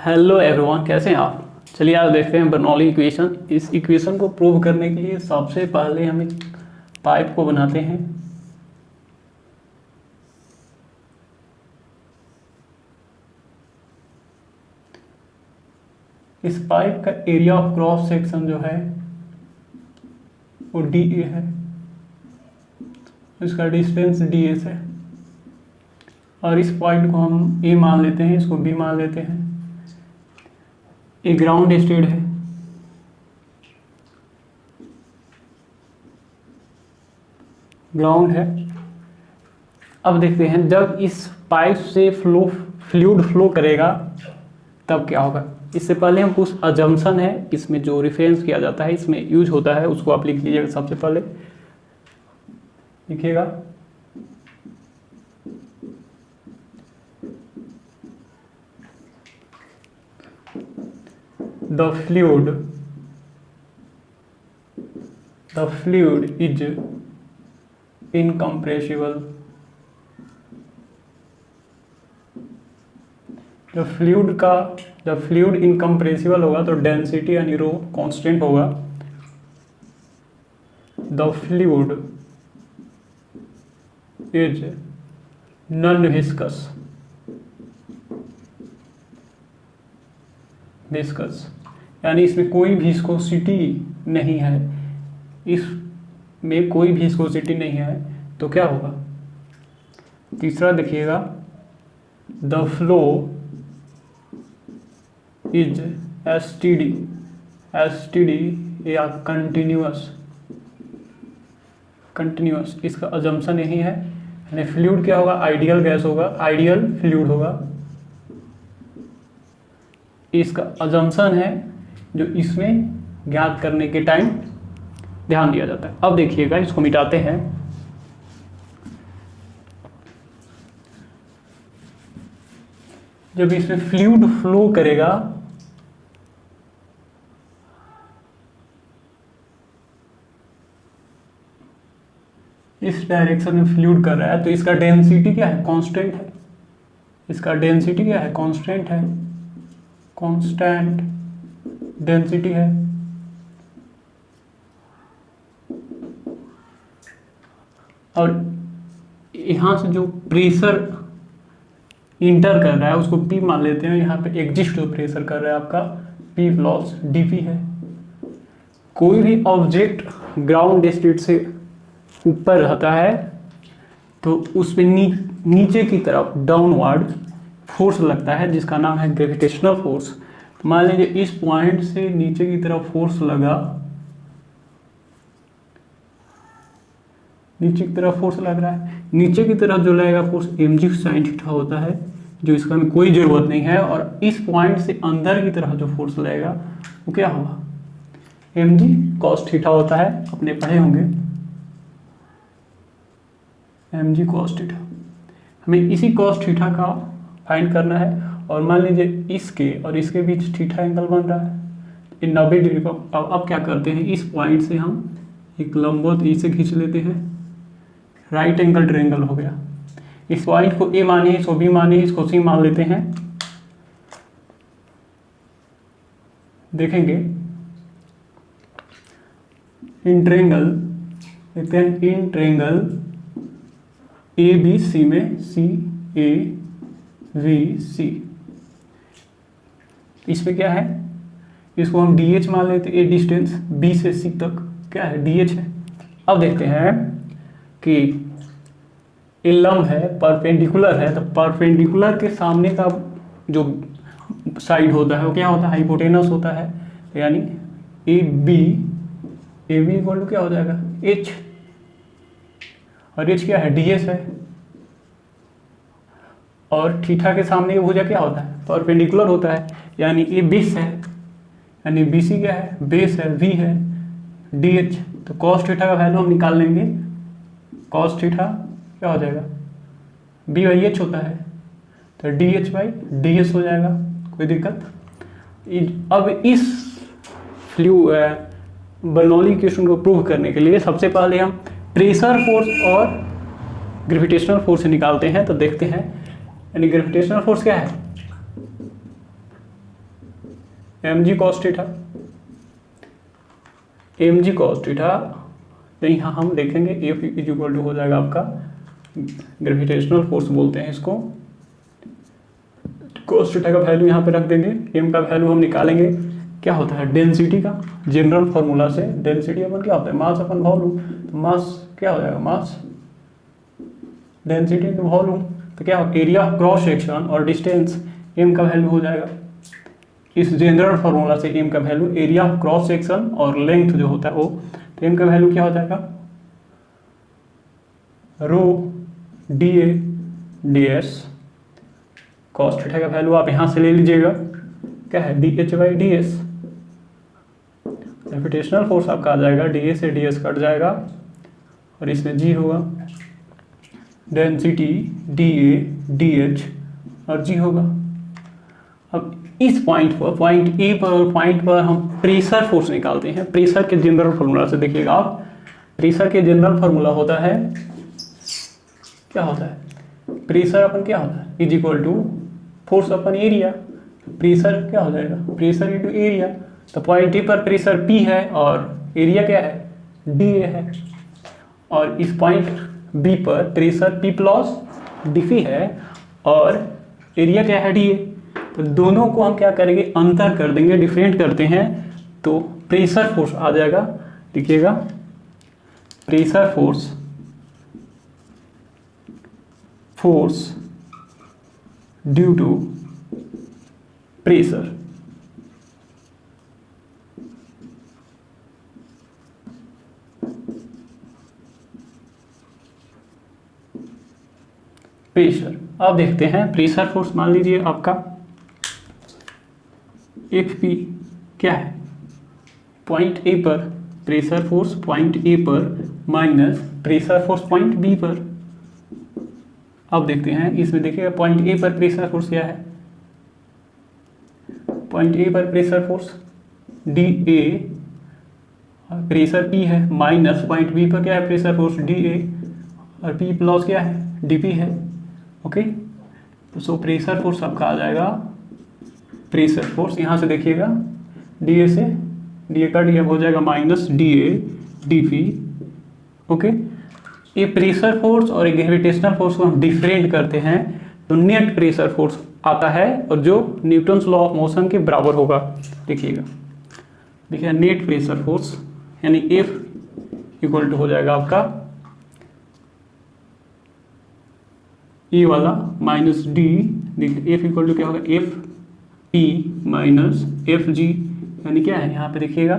Hello everyone, कैसे हैं आप। चलिए आज देखते हैं बर्नौली इक्वेशन। इस इक्वेशन को प्रूव करने के लिए सबसे पहले हम एक पाइप को बनाते हैं। इस पाइप का एरिया ऑफ क्रॉस सेक्शन जो है वो डी ए है, इसका डिस्टेंस डी एस है, और इस पॉइंट को हम ए मान लेते हैं, इसको बी मान लेते हैं। ये ग्राउंड स्टेट है, ग्राउंड है। अब देखते हैं जब इस पाइप से फ्लूइड फ्लो करेगा तब क्या होगा। इससे पहले हम कुछ अजम्पशन है, इसमें जो रेफरेंस किया जाता है, इसमें यूज होता है, उसको आप लिख लीजिएगा। सबसे पहले लिखिएगा the fluid is incompressible। जब फ्लूइड इनकम्प्रेसिबल होगा तो डेंसिटी यानी रो कांस्टेंट होगा। The fluid is non viscous यानी इसमें कोई विस्कोसिटी नहीं है, इसमें कोई विस्कोसिटी नहीं है तो क्या होगा। तीसरा देखिएगा द फ्लो इज एसटीडी या कंटिन्यूअस। इसका अजम्पशन यही है, यानी फ्लूइड क्या होगा, आइडियल गैस होगा, आइडियल फ्लूइड होगा। इसका अजम्पशन है जो इसमें ज्ञात करने के टाइम ध्यान दिया जाता है। अब देखिएगा, इसको मिटाते हैं। जब इसमें फ्लूइड फ्लो करेगा इस डायरेक्शन में फ्लूइड कर रहा है तो इसका डेंसिटी क्या है, कांस्टेंट है। इसका डेंसिटी क्या है, कांस्टेंट है, कांस्टेंट डेंसिटी है। और यहां से जो प्रेशर इंटर कर रहा है उसको P मान लेते हैं। यहाँ पे एग्जिस्ट जो प्रेशर कर रहा है आपका P प्लस dP है। कोई भी ऑब्जेक्ट ग्राउंड स्टेट से ऊपर रहता है तो उसमें नीचे की तरफ डाउनवर्ड फोर्स लगता है जिसका नाम है ग्रेविटेशनल फोर्स। तो मान लीजिए इस पॉइंट से नीचे की तरफ फोर्स लगा, नीचे की तरफ फोर्स लग रहा है, नीचे की तरफ जो लगेगा फोर्स mg sin थीटा होता है, जो इसका में कोई जरूरत नहीं है। और इस पॉइंट से अंदर की तरफ जो फोर्स लगेगा वो क्या होगा, mg cos थीटा होता है, अपने पढ़े होंगे mg cos थीटा। हमें इसी cos थीटा का फाइंड करना है। और मान लीजिए इसके और इसके बीच थीटा एंगल बन रहा है, इन 90 डिग्री का। अब क्या करते हैं, इस पॉइंट से हम एक लंबवत इसे खींच लेते हैं, राइट एंगल ट्रायंगल हो गया। इस पॉइंट को ए मानिए, इसको बी मानिए, इसको सी मान लेते हैं। देखेंगे इन ट्रायंगल देखते हैं, in triangle A B C में सी ए वी सी, इसमें क्या है, इसको हम डी एच मान लेते हैं। ए डिस्टेंस बी से सी तक क्या है, डी एच है। अब देखते हैं कि ये लंब है, परपेंडिकुलर है, तो परपेंडिकुलर के सामने का जो साइड होता है वो क्या होता है, हाइपोटेनस होता है। यानी ए बी इक्वल टू क्या हो जाएगा, एच, और एच क्या है, डी एस है। और थीटा के सामने भुजा क्या होता है, परपेंडिकुलर होता है, यानी ये बेस है, यानी बी सी क्या है, बेस है, वी है, डी एच। तो कॉस थीटा का वैल्यू हम निकाल लेंगे। कॉस थीटा क्या हो जाएगा, बी बाई एच होता है, तो D H by D S हो जाएगा, कोई दिक्कत। अब इस बर्नौली इक्वेशन को प्रूव करने के लिए सबसे पहले हम प्रेशर फोर्स और ग्रेविटेशनल फोर्स निकालते हैं। तो देखते हैं, यानी ग्रेविटेशनल फोर्स क्या है, 1 + 10⁻⁴ × 10⁻⁴ mg cos theta, mg cos theta. तो यहाँ हम देखेंगे F इज इक्वल टू हो जाएगा आपका ग्रेविटेशनल फोर्स बोलते हैं इसको। cos थीटा का वैल्यू यहाँ पे रख देंगे, m का वैल्यू हम निकालेंगे, क्या होता है डेंसिटी का जनरल फॉर्मूला से। डेंसिटी अपन क्या होता है, मास अपन वॉल्यूम। तो मास क्या हो जाएगा, मास डेंसिटी का वॉल्यूम। तो क्या हो, एरिया ऑफ क्रॉस सेक्शन और डिस्टेंस, m का वैल्यू हो जाएगा इस जनरल फार्मूला से। m का value area of cross section और लेंथ जो होता है वो, तो m का वैल्यू क्या हो जाएगा, rho D A D S. Cos theta का वैल्यू आप यहाँ से ले लीजिएगा, क्या है D H by D S. Gravitational force आपका आ जाएगा, डी ए से डी एस कट जाएगा और इसमें जी होगा, density D A D H और जी होगा। अब इस पॉइंट पर, पॉइंट ए पर हम प्रेशर फोर्स निकालते हैं। प्रेशर के जनरल फार्मूला से देखिएगा आप, प्रेशर के जनरल फार्मूला होता है, क्या होता है, प्रेशर अपन क्या होता है is equal to force upon area. Pressure क्या हो जाएगा, प्रेशर इनटू एरिया। तो पॉइंट ए पर प्रेशर P है और एरिया क्या है, dA है। और इस पॉइंट B पर प्रेशर P प्लस dP है और एरिया क्या है, dA। तो दोनों को हम क्या करेंगे, अंतर कर देंगे, डिफरेंट करते हैं, तो प्रेशर फोर्स आ जाएगा। देखिएगा pressure force, force due to pressure. Pressure अब देखते हैं, प्रेशर फोर्स मान लीजिए आपका एफ पी क्या है, पॉइंट ए पर प्रेशर फोर्स पॉइंट ए पर minus pressure force point B पर। अब देखते हैं इसमें, देखिएगा पॉइंट ए पर प्रेशर फोर्स क्या है, पॉइंट ए पर pressure force D A, pressure P है, माइनस पॉइंट बी पर क्या है प्रेशर फोर्स डी ए और पी प्लस क्या है डी पी है। ओके, तो सो प्रेशर फोर्स आपका आ जाएगा, प्रेशर फोर्स यहाँ से देखिएगा डी ए से डी ए का डी हो जाएगा minus D A D P. Okay, ये प्रेशर फोर्स और ग्रेविटेशनल फोर्स को हम डिफरेंट करते हैं तो नेट प्रेशर फोर्स आता है और जो न्यूटन्स लॉ ऑफ मोशन के बराबर होगा। देखिएगा, देखिए नेट प्रेशर फोर्स यानी F इक्वल टू हो जाएगा आपका E वाला माइनस डी, देखिए F इक्वल टू क्या होगा, F P minus F G, यानी क्या है यहाँ पे देखिएगा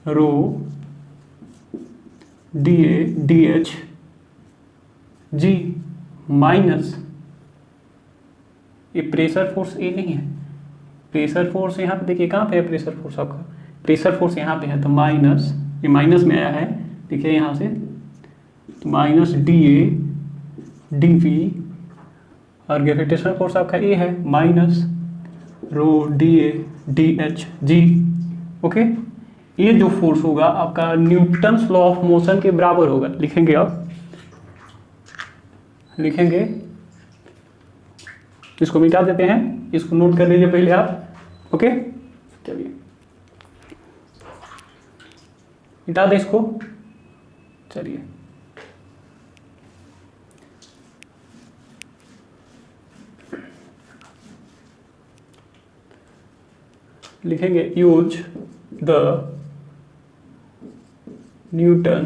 rho D A D H G minus, ये प्रेशर फोर्स ए नहीं है, प्रेशर फोर्स यहाँ पे देखिए कहाँ पे है प्रेशर फोर्स आपका, प्रेशर फोर्स यहाँ पे है तो माइनस, ये माइनस में आया है देखिए यहाँ से, तो minus D A D P और ग्रेविटेशनल फोर्स आपका ए है minus rho D A D H ji. Okay, ये जो फोर्स होगा आपका न्यूटन्स लॉ ऑफ मोशन के बराबर होगा। लिखेंगे आप, लिखेंगे, इसको मिटा देते हैं, इसको नोट कर लीजिए पहले आप। ओके, चलिए मिटा दे इसको, चलिए लिखेंगे use the Newton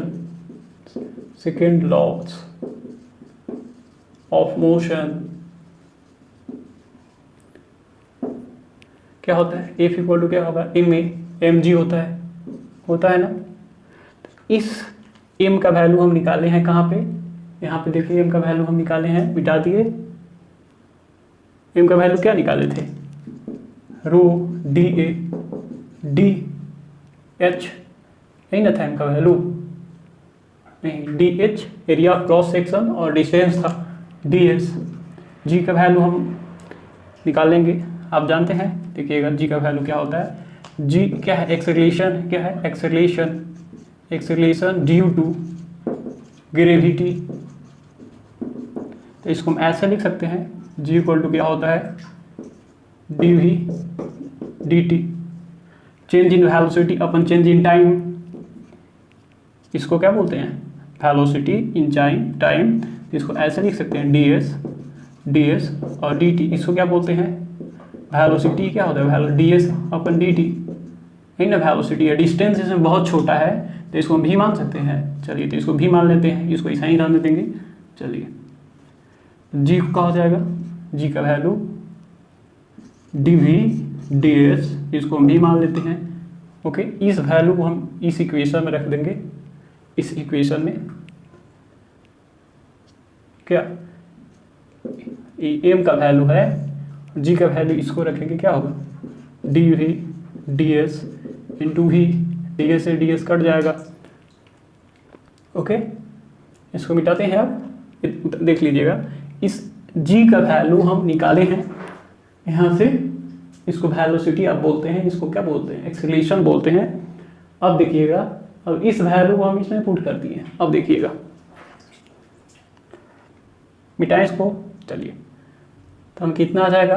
second laws of motion. क्या होता है, एफ इक्वल टू क्या होगा, एम ए एम जी होता है ना। इस एम का वैल्यू हम निकाले हैं कहाँ पे, यहाँ पे देखिए एम का वैल्यू हम निकाले हैं, मिटा दिए। एम का वैल्यू क्या निकाले थे, रो डी ए डी एच, यही ना था एम का वैल्यू, नहीं D H area of cross section और डिस्टेंस था डी एस। जी का वैल्यू हम निकालेंगे, आप जानते हैं, देखिएगा जी का वैल्यू क्या होता है, जी क्या है एक्सेलरेशन, क्या है acceleration, acceleration due to gravity. तो इसको हम ऐसे लिख सकते हैं, जी इक्वल टू क्या होता है D V dt। Change in velocity upon change in time, इसको क्या बोलते हैं, वेलोसिटी इन टाइम। इसको ऐसे लिख सकते हैं ds और dt। इसको क्या बोलते हैं, वेलोसिटी क्या होता है, ds अपन dt है ना, वेलोसिटी है। डिस्टेंस इसमें बहुत छोटा है तो इसको हम भी मान सकते हैं। चलिए तो इसको भी मान लेते हैं, इसको ऐसा ही रहने देंगे। चलिए g का हो जाएगा, g का वैल्यू dv ds, इसको हम भी मान लेते हैं। ओके, इस वैल्यू को हम इस इक्वेशन में रख देंगे, इस इक्वेशन में क्या m का वैल्यू है, g का वैल्यू इसको रखेंगे, क्या होगा dv ds into v, ds से ds कट जाएगा। ओके, इसको मिटाते हैं। अब देख लीजिएगा, इस g का वैल्यू हम निकाले हैं यहाँ से, इसको वेलोसिटी आप बोलते हैं, इसको क्या बोलते हैं, एक्सेलरेशन बोलते हैं। अब देखिएगा, अब इस वैल्यू को हम इसमें पुट कर दिए। अब देखिएगा, मिटाएं इसको। चलिए तो हम कितना आ जाएगा,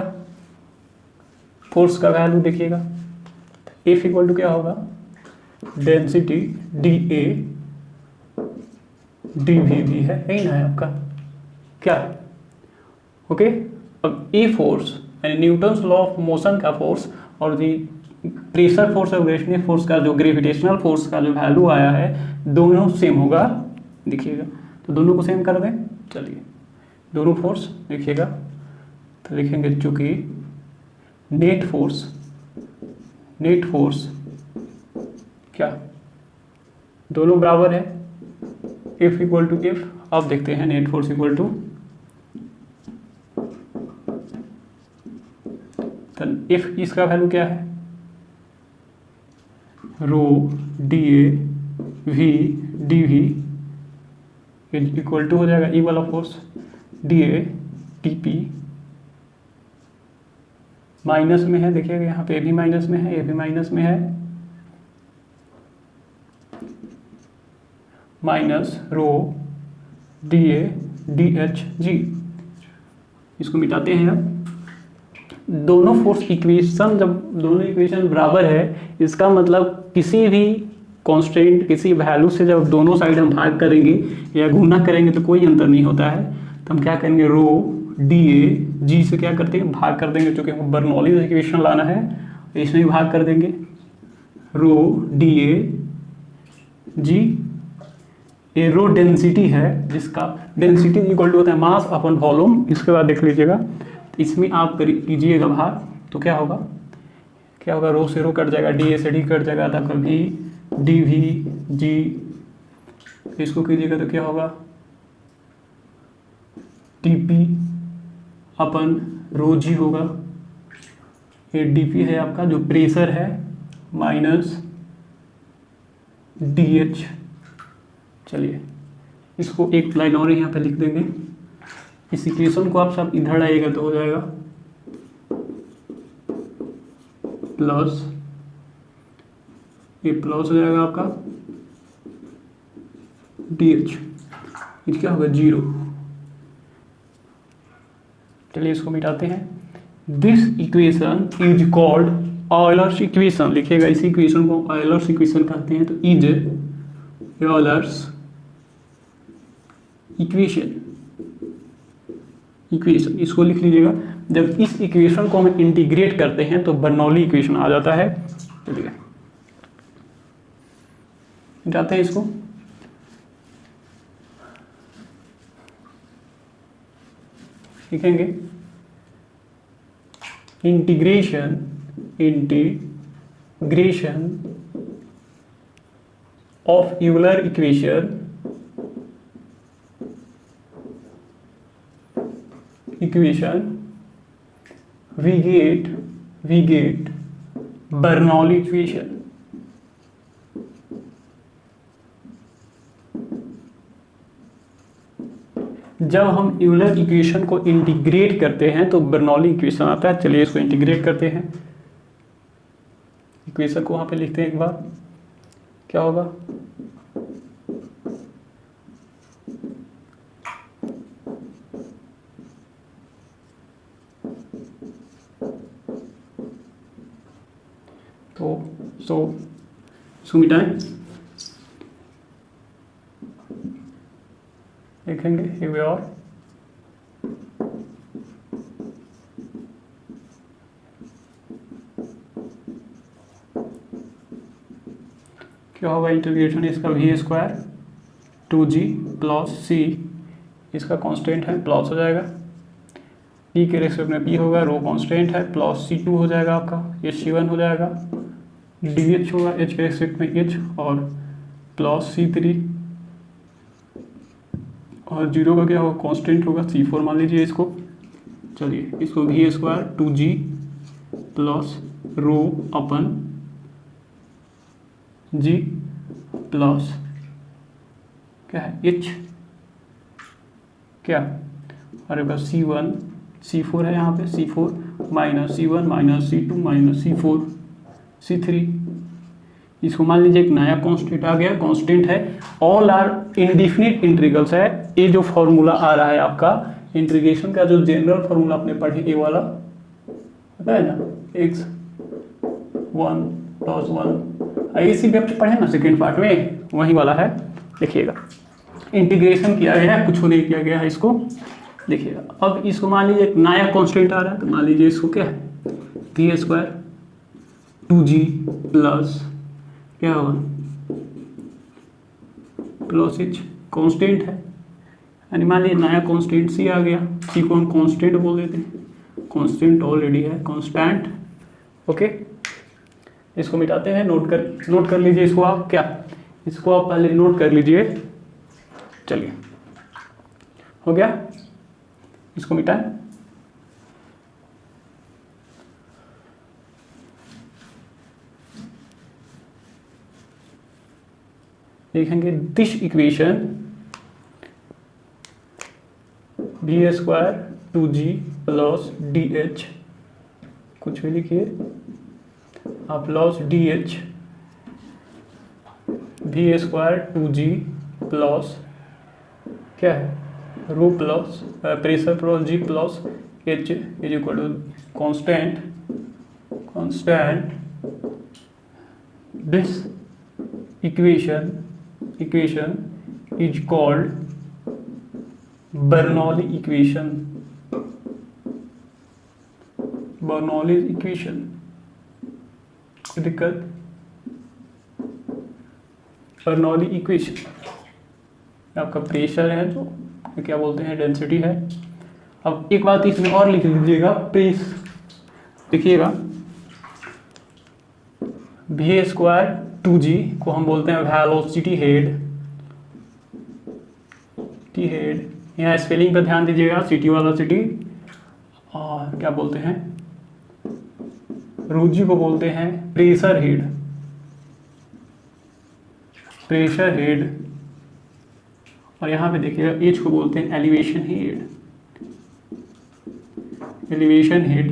फोर्स का वैल्यू देखिएगा, F इक्वल टू क्या होगा, डेंसिटी dA dV भी है, यही ना है आपका क्या। ओके, अब ए फोर्स यानी न्यूटन्स लॉ ऑफ मोशन का फोर्स और जी प्रेशर फोर्स और ग्रेविटेशनल फोर्स का जो ग्रेविटेशनल फोर्स का जो वैल्यू आया है, दोनों सेम होगा। देखिएगा तो दोनों को सेम कर दें। चलिए दोनों फोर्स देखिएगा तो लिखेंगे, चूंकि नेट फोर्स क्या दोनों बराबर है, F इक्वल टू F। अब देखते हैं net force equal to, F इसका वैल्यू क्या है, rho dA v dV equal to हो जाएगा ई वाला फोर्स dA dP, माइनस में है, देखिएगा यहाँ पे भी माइनस में है, ये भी माइनस में है, minus rho dA dH g। इसको मिटाते हैं। अब दोनों फोर्स इक्वेशन, जब दोनों इक्वेशन बराबर है, इसका मतलब किसी भी कांस्टेंट, किसी वैल्यू से जब दोनों साइड हम भाग करेंगे या गुणा करेंगे तो कोई अंतर नहीं होता है। तो हम क्या करेंगे, रो dA g से क्या करते हैं, भाग कर देंगे, क्योंकि हमको बर्नौली इक्वेशन लाना है, इसमें भी भाग कर देंगे। रो dA g, ये रो डेंसिटी है, जिसका डेंसिटी इक्वल टू होता है मास अपन वॉल्यूम। इसके बाद देख लीजिएगा, इसमें आप कीजिएगा भाग तो क्या होगा, रो से रो कट जाएगा, dA से d कट जाएगा, था कभी dV g। इसको कीजिएगा तो क्या होगा, dP अपन रो g होगा, ये dP है आपका जो प्रेशर है, माइनस dH। चलिए इसको एक लाइन और यहाँ पे लिख देंगे। इस इक्वेशन को आप सब इधर आइएगा तो हो जाएगा प्लस, ये प्लस हो जाएगा आपका dH, ये क्या होगा 0। चलिए इसको मिटाते हैं। This equation is called Euler's equation. लिखिएगा, इस इक्वेशन को ऑयलर्स इक्वेशन कहते हैं। तो इज ऑयलर्स इक्वेशन इसको लिख लीजिएगा। जब इस इक्वेशन को हम इंटीग्रेट करते हैं तो बर्नौली इक्वेशन आ जाता है। चलिए मिटाते हैं इसको। लिखेंगे integration of Euler equation we get Bernoulli equation. जब हम यूलर इक्वेशन को इंटीग्रेट करते हैं तो बर्नौली इक्वेशन आता है। चलिए इसको इंटीग्रेट करते हैं। इक्वेशन को वहां पे लिखते हैं एक बार, क्या होगा, सो मिटाएं, देखेंगे एक बार और। क्या होगा इंटीग्रेशन इसका v² 2g प्लस c, इसका कांस्टेंट है प्लस हो जाएगा, p के रेस्पेक्ट में p होगा, रो कांस्टेंट है, प्लस c2 हो जाएगा आपका, ये c1 हो जाएगा, dh होगा h के रेस्पेक्ट में h और प्लस c3 और जीरो का क्या होगा कांस्टेंट होगा c4 मान लीजिए इसको। चलिए इसको v² 2g प्लस रो अपन g प्लस क्या है h, क्या अरे बस c1 c4 है यहाँ पे, c4 minus c1 minus c2 minus c4 c3, इसको मान लीजिए एक नया कांस्टेंट आ गया, कांस्टेंट है ऑल आर इंडिफिनिट इंटीग्रल्स है। ये जो फॉर्मूला आ रहा है आपका इंटीग्रेशन का, जो जनरल फॉर्मूला आपने पढ़े ए वाला पता है ना, x1 प्लस 1, इसी भी पढ़े ना सेकेंड पार्ट में, वही वाला है। देखिएगा इंटीग्रेशन किया गया है, कुछ नहीं किया गया है इसको। देखिएगा अब इसको मान लीजिए एक नया कांस्टेंट आ रहा है, तो मान लीजिए इसको क्या है v² 2g प्लस क्या होगा प्लस h, कांस्टेंट है, यानी मान लीजिए नया कांस्टेंट c आ गया, c को हम कांस्टेंट बोल देते हैं, कांस्टेंट ऑलरेडी है कांस्टेंट। ओके इसको मिटाते हैं, नोट कर लीजिए इसको आप, क्या इसको आप पहले नोट कर लीजिए। चलिए हो गया, इसको मिटाएं। देखेंगे this equation v² 2g plus dh, कुछ भी लिखिए आप, plus dh v² 2g plus क्या है rho plus pressure plus g plus h is equal to constant. This equation is called Bernoulli equation। Bernoulli equation कोई दिक्कत? बर्नौली इक्वेशन आपका pressure है, जो क्या बोलते हैं डेंसिटी है। अब एक बात इसमें और लिख लीजिएगा, प्रेस देखिएगा v² 2g को हम बोलते हैं वेलोसिटी हेड, टी हेड, यहाँ स्पेलिंग पर ध्यान दीजिएगा, सिटी वाला सिटी, और क्या बोलते हैं रूजी को बोलते हैं प्रेशर हेड, प्रेशर हेड, और यहाँ पे देखिएगा एच को बोलते हैं एलिवेशन हेड, एलिवेशन हेड।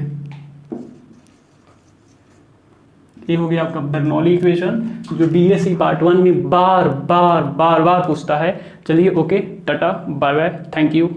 ये हो गया आपका बर्नौली इक्वेशन, जो बीएससी पार्ट 1 में बार बार पूछता है। चलिए okay, tata bye bye, thank you.